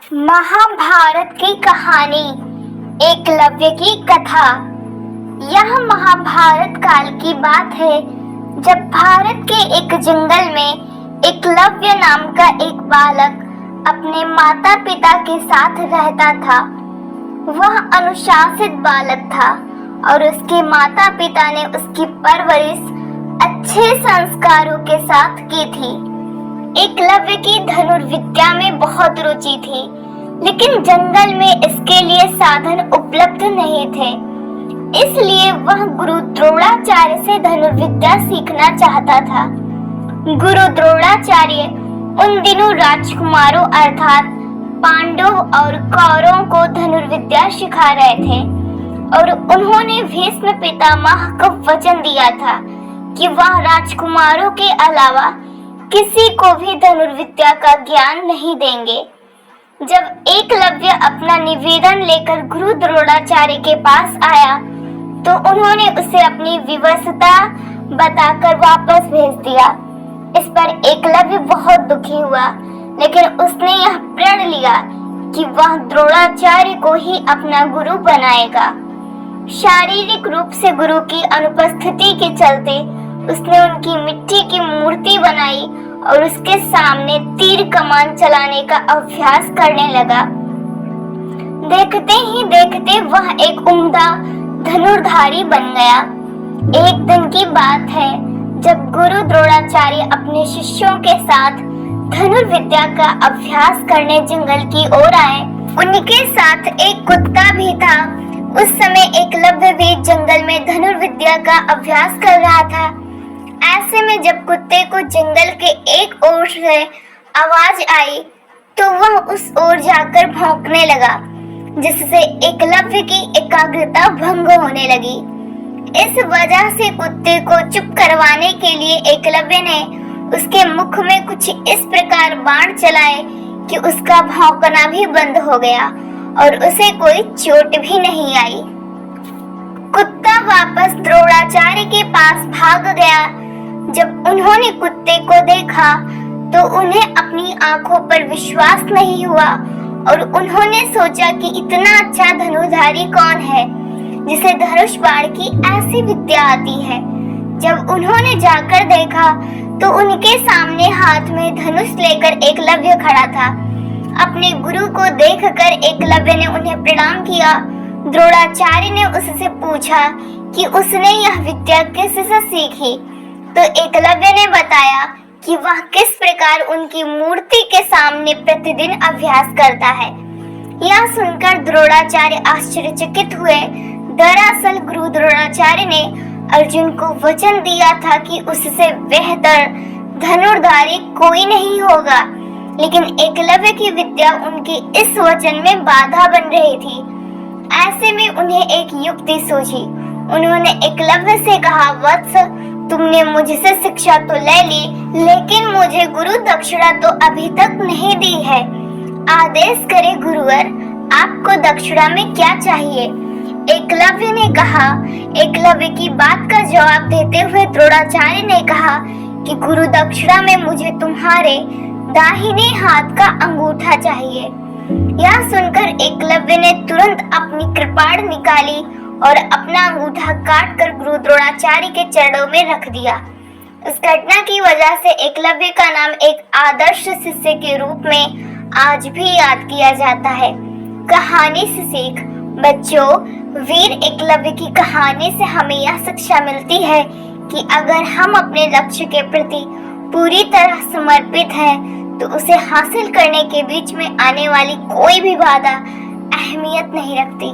महाभारत की कहानी, एकलव्य की कथा। यह महाभारत काल की बात है जब भारत के एक जंगल में एकलव्य नाम का एक बालक अपने माता पिता के साथ रहता था। वह अनुशासित बालक था और उसके माता पिता ने उसकी परवरिश अच्छे संस्कारों के साथ की थी। एकलव्य की धनुर्विद्या में बहुत रुचि थी, लेकिन जंगल में इसके लिए साधन उपलब्ध नहीं थे। इसलिए वह गुरु द्रोणाचार्य से धनुर्विद्या सीखना चाहता था। गुरु द्रोणाचार्य उन दिनों राजकुमारों अर्थात पांडव और कौरवों को धनुर्विद्या सिखा रहे थे और उन्होंने भीष्म पितामह को वचन दिया था कि वह राजकुमारों के अलावा किसी को भी धनुर्विद्या का ज्ञान नहीं देंगे। जब एकलव्य अपना निवेदन लेकर गुरु द्रोणाचार्य के पास आया तो उन्होंने उसे अपनी विवशता बताकर वापस भेज दिया। इस पर एकलव्य बहुत दुखी हुआ, लेकिन उसने यह प्रण लिया कि वह द्रोणाचार्य को ही अपना गुरु बनाएगा। शारीरिक रूप से गुरु की अनुपस्थिति के चलते उसने उनकी मिट्टी की मूर्ति बनाई और उसके सामने तीर कमान चलाने का अभ्यास करने लगा। देखते ही देखते वह एक उम्दा धनुर्धारी बन गया। एक दिन की बात है जब गुरु द्रोणाचार्य अपने शिष्यों के साथ धनुर्विद्या का अभ्यास करने जंगल की ओर आए। उनके साथ एक कुत्ता भी था। उस समय एकलव्य भी जंगल में धनुर्विद्या का अभ्यास कर रहा था। ऐसे में जब कुत्ते को जंगल के एक ओर से आवाज आई तो वह उस ओर जाकर भौंकने लगा, जिससे एकलव्य की एकाग्रता भंग होने लगी। इस वजह से कुत्ते को चुप करवाने के लिए एकलव्य ने उसके मुख में कुछ इस प्रकार बाण चलाए कि उसका भौंकना भी बंद हो गया और उसे कोई चोट भी नहीं आई। कुत्ता वापस द्रोणाचार्य के पास भाग गया। जब उन्होंने कुत्ते को देखा तो उन्हें अपनी आंखों पर विश्वास नहीं हुआ और उन्होंने सोचा कि इतना अच्छा धनुर्धारी कौन है जिसे धनुष बाण की ऐसी विद्या आती है। जब उन्होंने जाकर देखा तो उनके सामने हाथ में धनुष लेकर एकलव्य खड़ा था। अपने गुरु को देखकर एकलव्य ने उन्हें प्रणाम किया। द्रोणाचार्य ने उससे पूछा कि उसने यह विद्या किससे सीखी, तो एकलव्य ने बताया कि वह किस प्रकार उनकी मूर्ति के सामने प्रतिदिन अभ्यास करता है। यह सुनकर द्रोणाचार्य आश्चर्यचकित हुए। दरअसल गुरु द्रोणाचार्य ने अर्जुन को वचन दिया था कि उससे बेहतर धनुर्धारी कोई नहीं होगा, लेकिन एकलव्य की विद्या उनके इस वचन में बाधा बन रही थी। ऐसे में उन्हें एक युक्ति सूझी। उन्होंने एकलव्य से कहा, वत्स, तुमने मुझसे शिक्षा तो ले ली, लेकिन मुझे गुरु दक्षिणा तो अभी तक नहीं दी है। आदेश करे गुरुवर, आपको दक्षिणा में क्या चाहिए? एकलव्य ने कहा। एकलव्य की बात का जवाब देते हुए द्रोणाचार्य ने कहा कि गुरु दक्षिणा में मुझे तुम्हारे दाहिने हाथ का अंगूठा चाहिए। यह सुनकर एकलव्य ने तुरंत अपनी कृपाण निकाली और अपना अंगूठा काटकर गुरु द्रोणाचार्य के चरणों में रख दिया। इस घटना की वजह से एकलव्य का नाम एक आदर्श शिष्य के रूप में आज भी याद किया जाता है। कहानी से सीख। बच्चों, वीर एकलव्य की कहानी से हमें यह शिक्षा मिलती है कि अगर हम अपने लक्ष्य के प्रति पूरी तरह समर्पित हैं, तो उसे हासिल करने के बीच में आने वाली कोई भी बाधा अहमियत नहीं रखती।